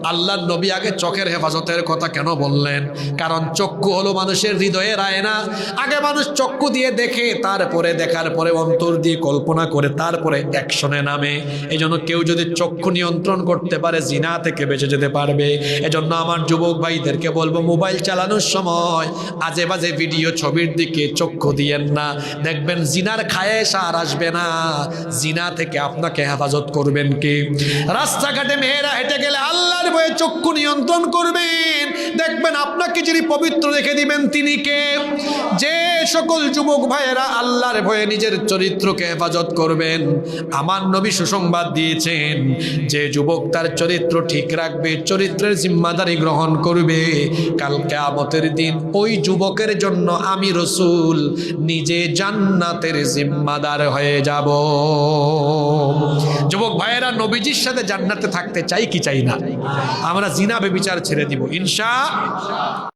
আল্লাহর নবী আগে চোখের হেফাজতের কথা কেন বললেন? কারণ চক্ষু হলো মানুষের হৃদয়ের আয়না। আগে মানুষ চক্ষু দিয়ে দেখে, তারপরে দেখার পরে অন্তর দিয়ে কল্পনা করে, তারপরে অ্যাকশনে নামে। এজন্য কেউ যদি চক্ষু নিয়ন্ত্রণ করতে পারে জিনা থেকে বেঁচে যেতে পারবে। এজন্য আমার যুবক ভাইদেরকে বলবো, মোবাইল চালানোর সময় আজে বাজে ভিডিও ছবির দিকে চক্ষু দিয়েন না। দেখবেন জিনার খায়েশ আর আসবে না। জিনা থেকে আপনাকে হেফাজত করবেন কে? রাস্তাঘাটে মেয়েরা হেঁটে গেলে আল্লাহর ভয়ে চক্ষু নিয়ন্ত্রণ করবেন। দেখবেন আপনাকে যিনি পবিত্র রেখে দিবেন তিনি কে? যে সকল যুবক ভাইয়েরা আল্লাহর ভয়ে নিজের চরিত্রকে হেফাজত করবেন, আমার নবী সুসংবাদ দিয়েছেন, যে যুবক তার চরিত্র ঠিক রাখবে, চরিত্রের জিম্মাদারি গ্রহণ করবে, কাল কিয়ামতের দিন ওই যুবকের জন্য আমি রাসূল নিজে জান্নাতের জিম্মাদার হয়ে যাব। যুবক ভাইয়েরা, নবীজির সাথে জান্নাতে থাকতে চাই কি চাই না? আমরা জিনা ব্যভিচার ছেড়ে দিব ইনশাআল্লাহ।